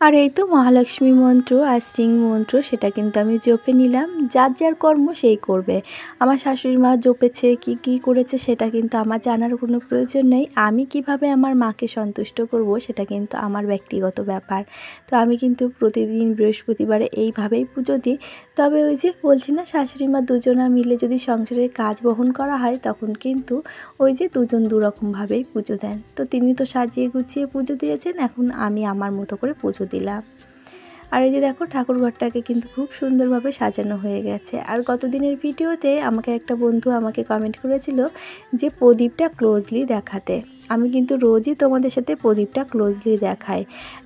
আর এই তো মহালক্ষ্মী মন্ত্র আর শ্রী মন্ত্র সেটা কিন্তু আমি জপে নিলাম। যার যার কর্ম সেই করবে। আমার শাশুড়ি মা জপেছে কি করেছে সেটা কিন্তু আমার জানার কোনো প্রয়োজন নেই। আমি কিভাবে আমার মাকে সন্তুষ্ট করব সেটা কিন্তু আমার ব্যক্তিগত ব্যাপার। তো আমি কিন্তু প্রতিদিন বৃহস্পতিবারে এইভাবেই পুজো দিই। তবে ওই যে বলছি না, শাশুড়ি মা দুজনা মিলে যদি সংসারের কাজ বহন করা হয় তখন কিন্তু ওই যে দুজন দুরকমভাবেই পুজো দেন। তো তিনি তো সাজিয়ে গুছিয়ে পুজো দিয়েছেন, এখন আমি আমার মতো করে পুজো দিলাম। আর এই যে দেখো ঠাকুরঘরটাকে কিন্তু খুব সুন্দরভাবে সাজানো হয়ে গেছে। আর গত দিনের ভিডিওতে আমাকে একটা বন্ধু আমাকে কমেন্ট করেছিল যে প্রদীপটা ক্লোজলি দেখাতে। আমি কিন্তু রোজই তোমাদের সাথে প্রদীপটা ক্লোজলি দেখাই।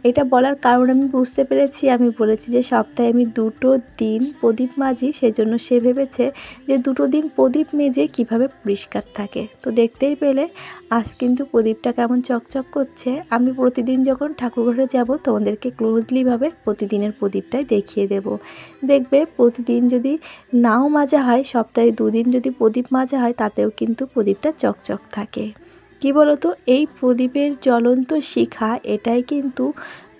এটা বলার কারণ আমি বুঝতে পেরেছি। আমি বলেছি যে সপ্তাহে আমি 2টো দিন প্রদীপ মাজি, সেজন্য সে ভেবেছে যে 2টো দিন প্রদীপ মেজে কিভাবে পরিষ্কার থাকে। তো দেখতেই পেলে আজ কিন্তু প্রদীপটা কেমন চকচক করছে। আমি প্রতিদিন যখন ঠাকুরঘরে যাব তোমাদেরকে ক্লোজলিভাবে প্রতিদিনের প্রদীপটাই দেখিয়ে দেব। দেখবে প্রতিদিন যদি নাও মাজা হয়, সপ্তাহে 2 দিন যদি প্রদীপ মাজা হয় তাতেও কিন্তু প্রদীপটা চকচক থাকে। কি বলো তো, এই প্রদীপের জ্বলন্ত শিখা এটাই কিন্তু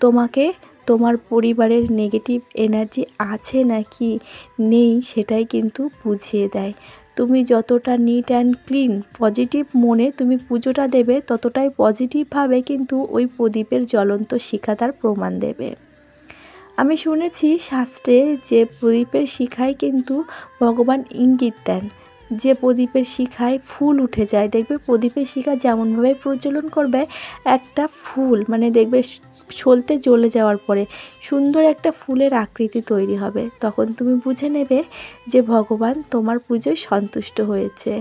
তোমাকে তোমার পরিবারের নেগেটিভ এনার্জি আছে নাকি নেই সেটাই কিন্তু বুঝিয়ে দেয়। তুমি যতটা নিট অ্যান্ড ক্লিন পজিটিভ মনে তুমি পুজোটা দেবে, ততটাই পজিটিভভাবে কিন্তু ওই প্রদীপের জ্বলন্ত শিখা তার প্রমাণ দেবে। আমি শুনেছি শাস্ত্রে যে প্রদীপের শিখায় কিন্তু ভগবান ইঙ্গিত দেন যে প্রদীপের শিখায় ফুল উঠে যায়। দেখবে প্রদীপের শিখা যেমনভাবে প্রজ্বলন করবে, একটা ফুল মানে দেখবে সলতে জ্বলে যাওয়ার পরে সুন্দর একটা ফুলের আকৃতি তৈরি হবে। তখন তুমি বুঝে নেবে যে ভগবান তোমার পুজোয় সন্তুষ্ট হয়েছে।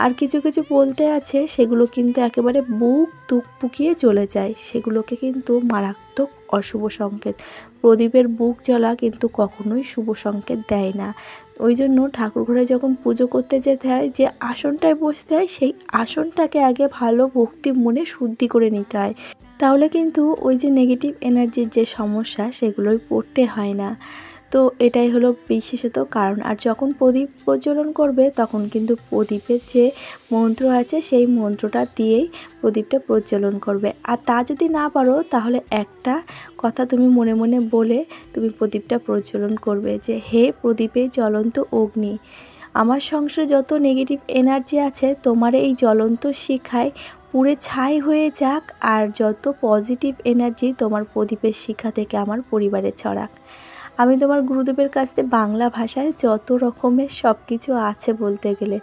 আর কিছু কিছু বলতে আছে সেগুলো কিন্তু একেবারে বুক পুকিয়ে চলে যায়, সেগুলোকে কিন্তু মারাত্মক অশুভ সংকেত। প্রদীপের বুক জ্বলা কিন্তু কখনোই শুভ সংকেত দেয় না। ওই জন্য ঠাকুরঘরে যখন পুজো করতে যেতে হয়, যে আসনটায় বসতে হয় সেই আসনটাকে আগে ভালো ভক্তি মনে শুদ্ধি করে নিতে হয়। তাহলে কিন্তু ওই যে নেগেটিভ এনার্জির যে সমস্যা সেগুলোই পড়তে হয় না। তো এটাই হলো বিশেষত কারণ। আর যখন প্রদীপ প্রজ্বলন করবে তখন কিন্তু প্রদীপের যে মন্ত্র আছে সেই মন্ত্রটা দিয়েই প্রদীপটা প্রজ্বলন করবে। আর তা যদি না পারো তাহলে একটা কথা তুমি মনে মনে বলে তুমি প্রদীপটা প্রজ্বলন করবে যে হে প্রদীপে জ্বলন্ত অগ্নি, আমার সংসারে যত নেগেটিভ এনার্জি আছে তোমার এই জ্বলন্ত শিখায় পুড়ে ছাই হয়ে যাক, আর যত পজিটিভ এনার্জি তোমার প্রদীপের শিখা থেকে আমার পরিবারে ছড়াক। আমি তোমার গুরুদেবের কাছ থেকে বাংলা ভাষায় যত রকমের সব কিছু আছে বলতে গেলে,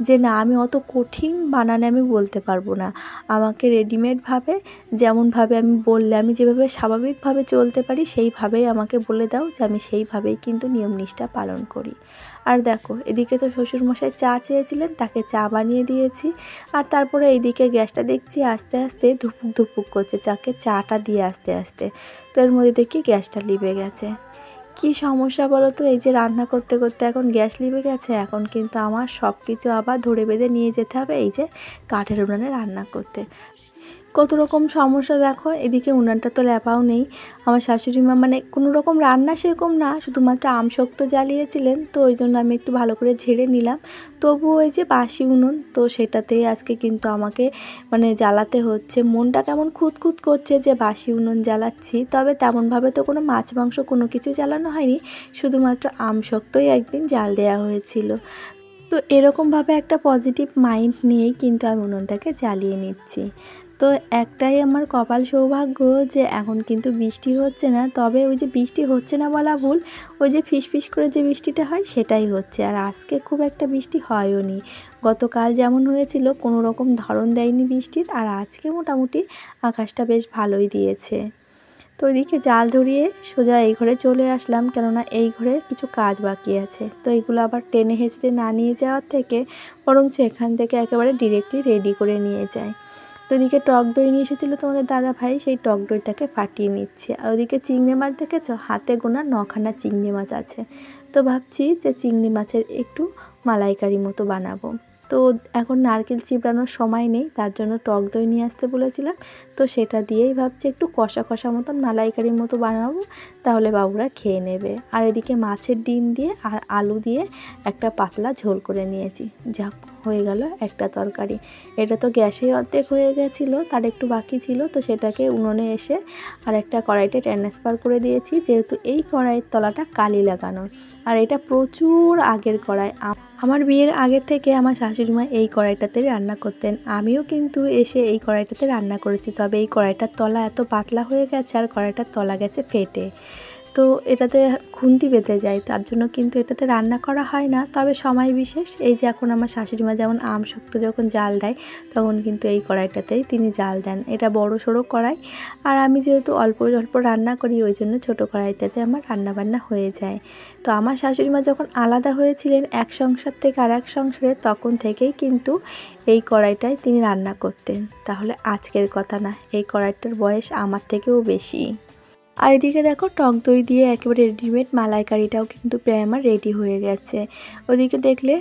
যে না আমি অত কঠিন বানানে আমি বলতে পারবো না। আমাকে রেডিমেডভাবে যেমনভাবে আমি বললে আমি যেভাবে স্বাভাবিকভাবে চলতে পারি সেইভাবেই আমাকে বলে দাও, যে আমি সেইভাবেই কিন্তু নিয়ম নিষ্ঠা পালন করি। আর দেখো এদিকে তো শ্বশুরমশাই চা চেয়েছিলেন, তাকে চা বানিয়ে দিয়েছি। আর তারপরে এইদিকে গ্যাসটা দেখছি আস্তে আস্তে ধুপুক ধুপুক করছে, চাকে চাটা দিয়ে আস্তে আস্তে। তো এর মধ্যে দেখি গ্যাসটা লিভে গেছে। কি সমস্যা বলো তো, এই যে রান্না করতে করতে এখন গ্যাস লিভে গেছে, এখন কিন্তু আমার সব কিছু আবার ধরে বেঁধে নিয়ে যেতে হবে এই যে কাঠের উনানে রান্না করতে। কত রকম সমস্যা দেখো। এদিকে উনানটা তো ল্যাপাও নেই। আমার শাশুড়ি মা মানে কোনো রকম রান্না সেরকম না, শুধুমাত্র আমশক্ত জ্বালিয়েছিলেন, তো ওই জন্য আমি একটু ভালো করে ঝেড়ে নিলাম। তবুও ওই যে বাসি উনুন, তো সেটাতেই আজকে কিন্তু আমাকে মানে জ্বালাতে হচ্ছে। মনটা কেমন খুঁতখুত করছে যে বাসি উনুন জ্বালাচ্ছি। তবে তেমনভাবে তো কোনো মাছ মাংস কোনো কিছু জ্বালানো হয়নি, শুধুমাত্র আমশক্তই একদিন জাল দেওয়া হয়েছিল। তো এরকমভাবে একটা পজিটিভ মাইন্ড নিয়েই কিন্তু আমি উনুনটাকে জ্বালিয়ে নিচ্ছি। তো একটাই আমার কপাল সৌভাগ্য যে এখন কিন্তু বৃষ্টি হচ্ছে না। তবে ওই যে বৃষ্টি হচ্ছে না বলা ভুল, ওই যে ফিসফিস করে যে বৃষ্টিটা হয় সেটাই হচ্ছে। আর আজকে খুব একটা বৃষ্টি হয়ও নি। গতকাল যেমন হয়েছিল কোনো রকম ধরন দেয়নি বৃষ্টির, আর আজকে মোটামুটি আকাশটা বেশ ভালোই দিয়েছে। তো ওইদিকে জাল ধরিয়ে সোজা এই ঘরে চলে আসলাম, কেননা এই ঘরে কিছু কাজ বাকি আছে। তো এইগুলো আবার টেনে হেঁচড়ে না নিয়ে যাওয়ার থেকে বরঞ্চ এখান থেকে একেবারে ডিরেক্টলি রেডি করে নিয়ে যায়। তো ওদিকে টক দই নিয়ে এসেছিলো তোমাদের দাদা ভাই, সেই টক দইটাকে ফাটিয়ে নিচ্ছে। আর ওদিকে চিংড়ি মাছ দেখেছো, হাতে গোনা 9খানা চিংড়ি মাছ আছে। তো ভাবছি যে চিংড়ি মাছের একটু মালাইকারি মতো বানাবো। তো এখন নারকেল চিবড়ানোর সময় নেই, তার জন্য টক দই নিয়ে আসতে বলেছিলাম। তো সেটা দিয়েই ভাবছি একটু কষা কষা মতন মালাইকারির মতো বানাবো, তাহলে বাবুরা খেয়ে নেবে। আর এদিকে মাছের ডিম দিয়ে আর আলু দিয়ে একটা পাতলা ঝোল করে নিয়েছি। যাক হয়ে গেল একটা তরকারি। এটা তো গ্যাসে অর্ধেক হয়ে গেছিলো, তার একটু বাকি ছিল, তো সেটাকে উনুনে এসে আর একটা কড়াইতে ট্রান্সফার করে দিয়েছি, যেহেতু এই কড়াইয়ের তলাটা কালি লাগানো। আর এটা প্রচুর আগের কড়াই। আমার বিয়ের আগের থেকে আমার শাশুড়িমা এই কড়াইটাতে রান্না করতেন, আমিও কিন্তু এসে এই কড়াইটাতে রান্না করেছি। তবে এই কড়াইটার তলা এত পাতলা হয়ে গেছে আর কড়াইটার তলা গেছে ফেটে, তো এটাতে খুন্তি বেঁধে যায়, তার জন্য কিন্তু এটাতে রান্না করা হয় না। তবে সময় বিশেষ, এই যে এখন আমার শাশুড়িমা যেমন আম শক্ত যখন জাল দেয় তখন কিন্তু এই কড়াইটাতেই তিনি জাল দেন। এটা বড় সড়ো কড়াই, আর আমি যেহেতু অল্প অল্প রান্না করি ওই জন্য ছোটো কড়াইটাতে আমার রান্নাবান্না হয়ে যায়। তো আমার শাশুড়িমা যখন আলাদা হয়েছিলেন এক সংসার থেকে আর এক সংসারে, তখন থেকেই কিন্তু এই কড়াইটায় তিনি রান্না করতেন। তাহলে আজকের কথা না, এই কড়াইটার বয়স আমার থেকেও বেশি। আর এদিকে দেখো টক দই দিয়ে একেবারে রেডিমেড মালাইকারিটাও কিন্তু প্রায় আমার রেডি হয়ে গেছে। ওদিকে দেখলে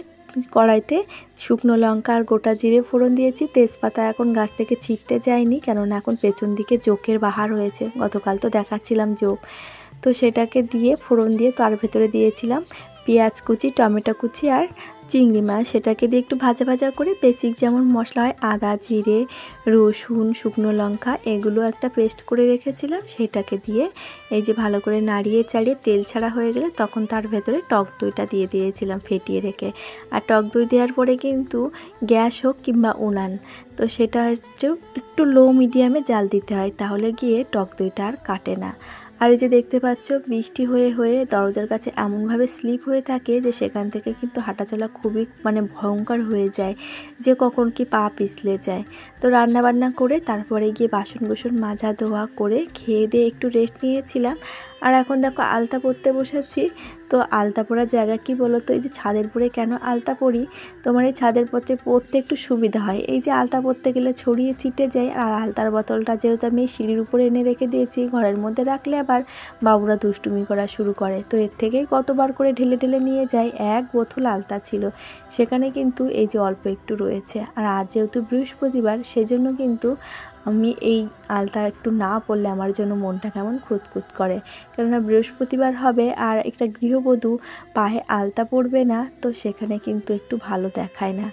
কড়াইতে শুকনো লঙ্কা আর গোটা জিরে ফোড়ন দিয়েছি। তেজপাতা এখন গাছ থেকে ছিঁড়তে যায়নি, কেননা এখন পেছন দিকে জোকের বাহার হয়েছে, গতকাল তো দেখাচ্ছিলাম জোক। তো সেটাকে দিয়ে ফোড়ন দিয়ে তার ভেতরে দিয়েছিলাম পেঁয়াজ কুচি, টমেটো কুচি আর চিংড়ি মাছ। সেটাকে দিয়ে একটু ভাজা ভাজা করে বেসিক যেমন মশলা হয় আদা, জিরে, রসুন, শুকনো লঙ্কা এগুলো একটা পেস্ট করে রেখেছিলাম, সেটাকে দিয়ে এই যে ভালো করে নাড়িয়ে চাড়িয়ে তেল ছাড়া হয়ে গেলে তখন তার ভেতরে টক দইটা দিয়ে দিয়েছিলাম ফেটিয়ে রেখে। আর টক দই দেওয়ার পরে কিন্তু গ্যাস হোক কিংবা উনান, তো সেটা হচ্ছে একটু লো মিডিয়ামে জাল দিতে হয়, তাহলে গিয়ে টক দইটা আর কাটে না। আর এই যে দেখতে পাচ্ছ বৃষ্টি হয়ে হয়ে দরজার কাছে এমনভাবে স্লিপ হয়ে থাকে যে সেখান থেকে কিন্তু হাঁটাচলা খুবই ভয়ঙ্কর হয়ে যায়, যে কখন কি পা পিছলে যায়। তো রান্নাবান্না করে তারপরে গিয়ে বাসন কুসন মাজা ধোয়া করে খেয়ে দিয়ে একটু রেস্ট নিয়েছিলাম। আর এখন দেখো আলতা পরতে বসেছি। তো আলতা পরার জায়গা কি বলো তো, এই যে ছাদের উপরে কেন আলতা পরি, তোমার এই ছাদের পরতে একটু সুবিধা হয়। এই যে আলতা পরতে গেলে ছড়িয়ে ছিটে যায়, আর আলতার বোতলটা যেহেতু আমি সিঁড়ির উপরে এনে রেখে দিয়েছি, ঘরের মধ্যে রাখলে আবার বাবুরা দুষ্টুমি করা শুরু করে, তো এর থেকেই কতবার করে ঢেলে ঢেলে নিয়ে যায়। এক বোতল আলতা ছিল, সেখানে কিন্তু এই যে অল্প একটু রয়েছে। আর আজ যেহেতু বৃহস্পতিবার, সেজন্য কিন্তু আমি এই আলতা একটু না পরলে আমার জন্য মনটা কেমন খুঁতখুত করে, কেননা বৃহস্পতিবার হবে আর একটা গৃহবধূ পায়ে আলতা পরবে না, তো সেখানে কিন্তু একটু ভালো দেখায় না।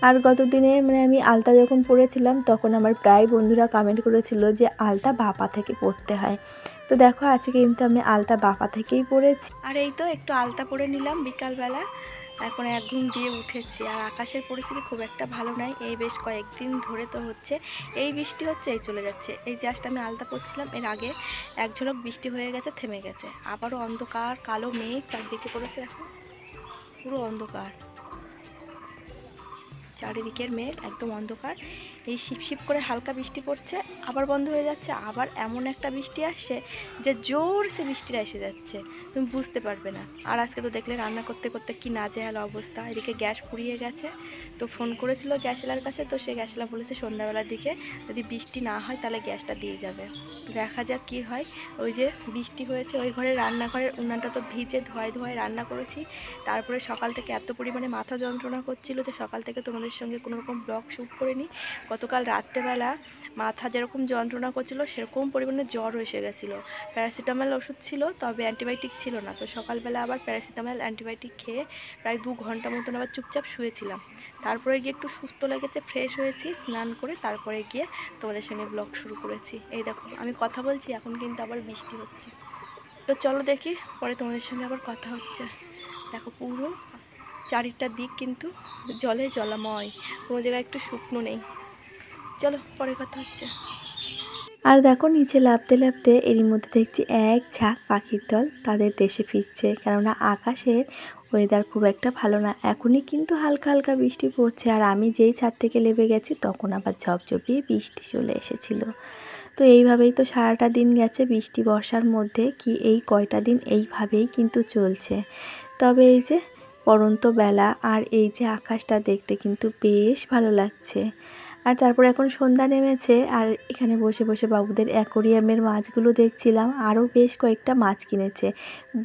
আর গত দিনে আমি আলতা যখন পরেছিলাম তখন আমার প্রায় বন্ধুরা কমেন্ট করেছিল যে আলতা বাপা থেকে পরতে হয়। তো দেখো আজকে কিন্তু আমি আলতা বাপা থেকেই পরেছি। আর এই তো একটু আলতা পরে নিলাম বিকালবেলা, এখন এক ঘুম দিয়ে উঠেছি। আর আকাশের পরিস্থিতি খুব একটা ভালো নয়, এই বেশ কয়েকদিন ধরে তো হচ্ছে এই বৃষ্টি হচ্ছে এই চলে যাচ্ছে। এই জাস্ট আমি আলতা পরছিলাম, এর আগে এক ঝলক বৃষ্টি হয়ে গেছে, থেমে গেছে, আবারও অন্ধকার কালো মেঘ চারদিকে পড়েছে, এখন পুরো অন্ধকার, চারিদিকের মেঘ একদম অন্ধকার। এই শিপশিপ করে হালকা বৃষ্টি পড়ছে, আবার বন্ধ হয়ে যাচ্ছে, আবার এমন একটা বৃষ্টি আসছে যে জোরসে বৃষ্টিটা এসে যাচ্ছে, তুমি বুঝতে পারবে না। আর আজকে তো দেখলে রান্না করতে করতে কি নাজেহাল অবস্থা, এদিকে গ্যাস ফুরিয়ে গেছে। তো ফোন করেছিল গ্যাসওয়ালার কাছে, তো সে গ্যাসওয়ালা বলেছে সন্ধ্যাবেলার দিকে যদি বৃষ্টি না হয় তাহলে গ্যাসটা দিয়ে যাবে। দেখা যাক কি হয়। ওই যে বৃষ্টি হয়েছে, ওই ঘরে রান্নাঘরের উনানটা তো ভিজে ধোয়ায় ধোয়ায় রান্না করেছি। তারপরে সকাল থেকে এত পরিমাণে মাথা যন্ত্রণা করছিল যে সকাল থেকে তোমাদের সঙ্গে কোনো রকম ব্লগ শ্যুট করিনি। গতকাল রাত্রেবেলা মাথা যেরকম যন্ত্রণা করছিল সেরকম পরিমাণে জ্বর এসে গেছিলো। প্যারাসিটামল ওষুধ ছিল, তবে অ্যান্টিবায়োটিক ছিল না। তো সকালবেলা আবার প্যারাসিটামল অ্যান্টিবায়োটিক খেয়ে প্রায় 2 ঘন্টা মতন আবার চুপচাপ শুয়েছিলাম। তারপরে গিয়ে একটু সুস্থ লেগেছে, ফ্রেশ হয়েছি, স্নান করে তারপরে গিয়ে তোমাদের সঙ্গে ব্লগ শুরু করেছি। এই দেখো আমি কথা বলছি, এখন কিন্তু আবার বৃষ্টি হচ্ছে। তো চলো দেখি, পরে তোমাদের সঙ্গে আবার কথা হচ্ছে। দেখো পুরো চারিটা দিক কিন্তু জলে জলাময়, কোনো জায়গায় একটু শুকনো নেই। চলো পরে কথা হচ্ছে। আর দেখো নিচে লাফতে লাফতে এরই মধ্যে দেখছি এক ঝাঁক পাখির দল তাদের দেশে ফিরছে, কেননা আকাশের ওয়েদার খুব একটা ভালো না। এখনই কিন্তু হালকা হালকা বৃষ্টি পড়ছে, আর আমি যেই ছাদ থেকে নেমে গেছি তখন আবার ঝপঝপিয়ে বৃষ্টি চলে এসেছিল। তো এইভাবেই তো সারাটা দিন গেছে বৃষ্টি বর্ষার মধ্যে, কি এই কয়টা দিন এইভাবেই কিন্তু চলছে। তবে এই যে পড়ন্ত বেলা আর এই যে আকাশটা দেখতে কিন্তু বেশ ভালো লাগছে। আর তারপর এখন সন্ধ্যা নেমেছে, আর এখানে বসে বসে বাবুদের অ্যাকোরিয়ামের মাছগুলো দেখছিলাম। আরও বেশ কয়েকটা মাছ কিনেছে,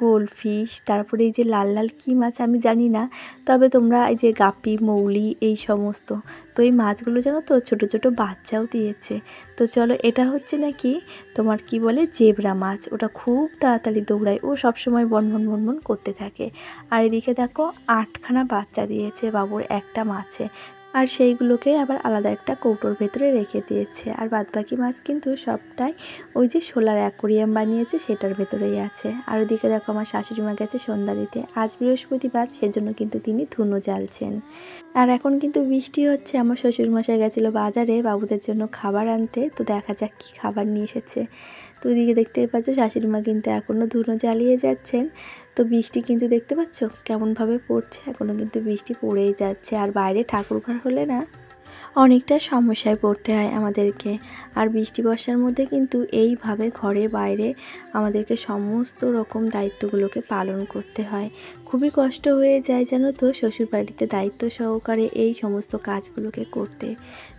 গোল্ডফিশ, তারপরে এই যে লাল লাল কী মাছ আমি জানি না, তবে তোমরা এই যে গাপ্পি, মৌলি এই সমস্ত। তো এই মাছগুলো জানো তো ছোটো ছোটো বাচ্চাও দিয়েছে। তো চলো, এটা হচ্ছে নাকি তোমার কি বলে জেবরা মাছ, ওটা খুব তাড়াতাড়ি দৌড়ায়, ও সবসময় বনবন বনবন করতে থাকে। আর এদিকে দেখো 8খানা বাচ্চা দিয়েছে বাবুর একটা মাছে। আর সেইগুলোকে আবার আলাদা একটা কৌটোর ভেতরে রেখে দিয়েছে। আর বাদবাকি মাছ কিন্তু সবটাই ওই যে শোলার অ্যাকোরিয়াম বানিয়েছে সেটার ভেতরেই আছে। আর ওদিকে দেখো আমার শাশুড়ি মা গেছে সন্ধ্যা দিতে, আজ বৃহস্পতিবার, সেজন্য কিন্তু তিনি ধুনো জ্বালছেন। আর এখন কিন্তু বৃষ্টি হচ্ছে। আমার শ্বশুরমশাই গেছিলো বাজারে বাবুদের জন্য খাবার আনতে, তো দেখা যাক কী খাবার নিয়ে এসেছে। তো ওইদিকে দেখতে পাচ্ছ শাশুড়ি মা কিন্তু এখনও ধুনো জ্বালিয়ে যাচ্ছেন। তো বৃষ্টি কিন্তু দেখতে পাচ্ছ কেমনভাবে পড়ছে, এখনও কিন্তু বৃষ্টি পড়েই যাচ্ছে। আর বাইরে ঠাকুর ঘর হলে না অনেকটা সমস্যায় পড়তে হয় আমাদেরকে। আর বৃষ্টি বর্ষার মধ্যে কিন্তু এইভাবে ঘরে বাইরে আমাদেরকে সমস্ত রকম দায়িত্বগুলোকে পালন করতে হয়। খুবই কষ্ট হয়ে যায় জানো তো শ্বশুরবাড়িতে দায়িত্ব সহকারে এই সমস্ত কাজগুলোকে করতে।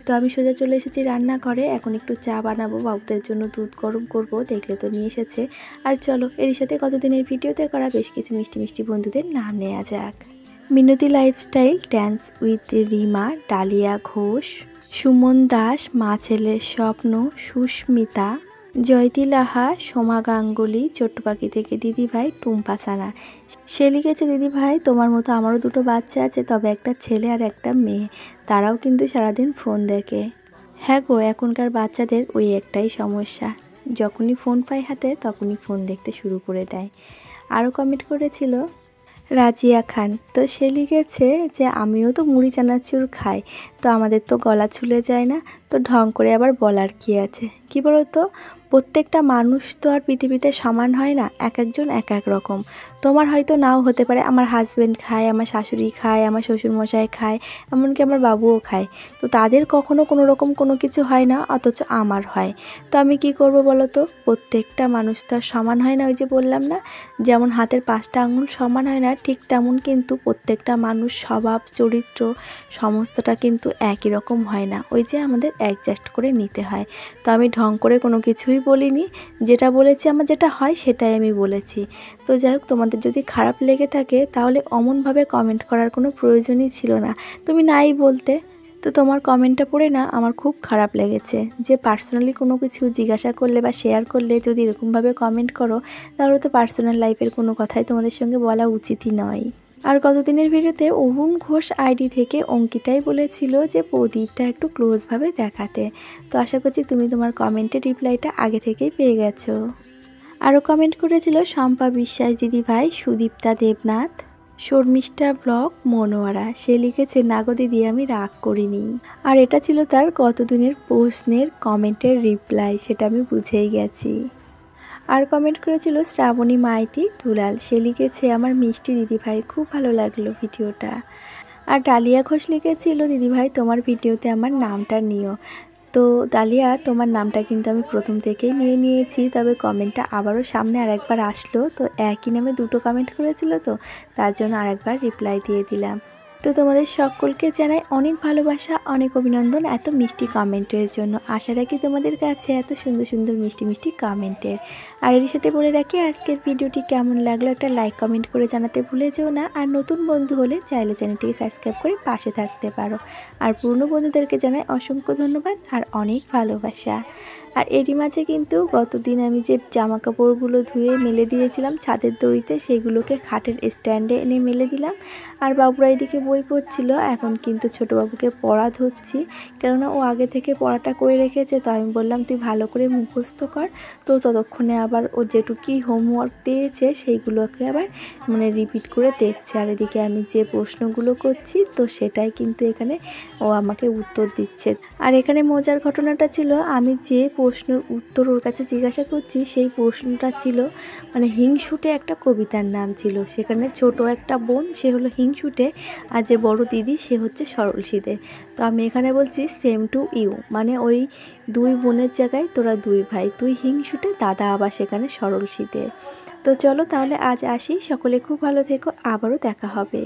তো আমি সোজা চলে এসেছি রান্নাঘরে, এখন একটু চা বানাবো, বাবুদের জন্য দুধ গরম করব, দেখলে তো নিয়ে এসেছে। আর চলো এর সাথে কতদিনের ভিডিওতে করা বেশ কিছু মিষ্টি মিষ্টি বন্ধুদের নাম নেওয়া যাক। Minati lifestyle, dance with Rima, Dalia Ghosh, Suman Das, মা ছেলের স্বপ্ন, সুস্মিতা, জয়তী লাহা, সোমা গাঙ্গুলি, ছোট্ট পাখি থেকে দিদিভাই, টুম্পা সানা। সে লিখেছে, দিদিভাই তোমার মতো আমারও দুটো বাচ্চা আছে, তবে একটা ছেলে আর একটা মেয়ে, তারাও কিন্তু সারাদিন ফোন দেখে। হ্যাঁ গো, এখনকার বাচ্চাদের ওই একটাই সমস্যা, যখনই ফোন পায় হাতে তখনই ফোন দেখতে শুরু করে দেয়। আরও কমেন্ট করেছিল রাজিয়া খান, তো সে লিখেছে যে আমিও তো মুড়ি চানাচুর খাই, তো আমাদের তো গলা ছুলে যায় না, তো ঢং করে আবার বলার কি আছে। কি বলো তো, প্রত্যেকটা মানুষ তো আর পৃথিবীতে সমান হয় না, এক একজন এক এক রকম। তোমার হয়তো নাও হতে পারে, আমার হাজব্যান্ড খায়, আমার শাশুড়ি খায়, আমার শ্বশুরমশাই খায়, এমনকি আমার বাবুও খায়, তো তাদের কখনো কোনো রকম কোনো কিছু হয় না, অথচ আমার হয়। তো আমি কি করব বলো তো, প্রত্যেকটা মানুষ তো আর সমান হয় না। ওই যে বললাম না, যেমন হাতের 5টা আঙুল সমান হয় না, ঠিক তেমন কিন্তু প্রত্যেকটা মানুষ স্বভাব চরিত্র সমস্তটা কিন্তু একই রকম হয় না, ওই যে আমাদের অ্যাডজাস্ট করে নিতে হয়। তো আমি ঢং করে কোনো কিছুই বলিনি, যেটা বলেছি আমার যেটা হয় সেটাই আমি বলেছি। তো যাই হোক, তোমাদের যদি খারাপ লেগে থাকে তাহলে অমনভাবে কমেন্ট করার কোনো প্রয়োজনই ছিল না, তুমি নাই বলতে। তো তোমার কমেন্টটা পড়ে না আমার খুব খারাপ লেগেছে, যে পার্সোনালি কোনো কিছু জিজ্ঞাসা করলে বা শেয়ার করলে যদি এরকমভাবে কমেন্ট করো, তাহলে তো পার্সোনাল লাইফের কোনো কথাই তোমাদের সঙ্গে বলা উচিতই নয়। আর গতদিনের ভিডিওতে অরুণ ঘোষ আইডি থেকে অঙ্কিতাই বলেছিল যে প্রদীপটা একটু ক্লোজভাবে দেখাতে, তো আশা করছি তুমি তোমার কমেন্টের রিপ্লাইটা আগে থেকেই পেয়ে গেছো। আরও কমেন্ট করেছিল শম্পা বিশ্বাস দিদিভাই, সুদীপ্তা দেবনাথ, শর্মিষ্ঠা ব্লগ, মনোয়ারা। সে লিখেছে, নাগো দিদি আমি রাগ করিনি। আর এটা ছিল তার গতদিনের প্রশ্নের কমেন্টের রিপ্লাই, সেটা আমি বুঝেই গেছি। আর কমেন্ট করেছিল শ্রাবণী মাইতি দুলাল। সে লিখেছে, আমার মিষ্টি দিদিভাই খুব ভালো লাগলো ভিডিওটা। আর ডালিয়া ঘোষ লিখেছিল, দিদিভাই তোমার ভিডিওতে আমার নামটা নিও। তো ডালিয়া, তোমার নামটা কিন্তু আমি প্রথম থেকেই নিয়ে নিয়েছি, তবে কমেন্টটা আবারও সামনে আরেকবার আসলো, তো একই নামে দুটো কমেন্ট করেছিল, তো তার জন্য আরেকবার রিপ্লাই দিয়ে দিলাম। তো তোমাদের সকলকে জানাই অনেক ভালোবাসা, অনেক অভিনন্দন এত মিষ্টি কমেন্টের জন্য। আশা রাখি তোমাদের কাছে এত সুন্দর সুন্দর মিষ্টি মিষ্টি কমেন্টের। আর এর সাথে বলে রাখি, আজকের ভিডিওটি কেমন লাগলো একটা লাইক কমেন্ট করে জানাতে ভুলে যেও না। আর নতুন বন্ধু হলে চাইলে চ্যানেলটিকে সাবস্ক্রাইব করে পাশে থাকতে পারো। আর পুরনো বন্ধুদেরকে জানাই অসংখ্য ধন্যবাদ আর অনেক ভালোবাসা। আর এরই মাঝে কিন্তু গতদিন আমি যে জামা কাপড়গুলো ধুয়ে মেলে দিয়েছিলাম ছাদের দড়িতে, সেগুলোকে খাটের স্ট্যান্ডে এনে মেলে দিলাম। আর বাবুরা এদিকে বই পড়ছিল, এখন কিন্তু ছোটো বাবুকে পড়া ধরছি, কেননা ও আগে থেকে পড়াটা করে রেখেছে। তো আমি বললাম তুই ভালো করে মুখস্থ কর, তো ততক্ষণে আবার ও যেটুকুই হোমওয়ার্ক দিয়েছে সেইগুলোকে আবার রিপিট করে দেখছে। আর এদিকে আমি যে প্রশ্নগুলো করছি, তো সেটাই কিন্তু এখানে ও আমাকে উত্তর দিচ্ছে। আর এখানে মজার ঘটনাটা ছিল, আমি যে প্রশ্নের উত্তর ওর কাছে জিজ্ঞাসা করছি, সেই প্রশ্নটা ছিল হিংসুটে একটা কবিতার নাম ছিল। সেখানে ছোট একটা বোন সে হলো হিংসুটে, আর যে বড় দিদি সে হচ্ছে সরলসীতে। তো আমি এখানে বলছি সেম টু ইউ, ওই 2 বোনের জায়গায় তোরা 2 ভাই, তুই হিংসুটে, দাদা আবার সেখানে সরলসীতে। তো চলো তাহলে আজ আসি, সকলে খুব ভালো থেকো, আবারও দেখা হবে।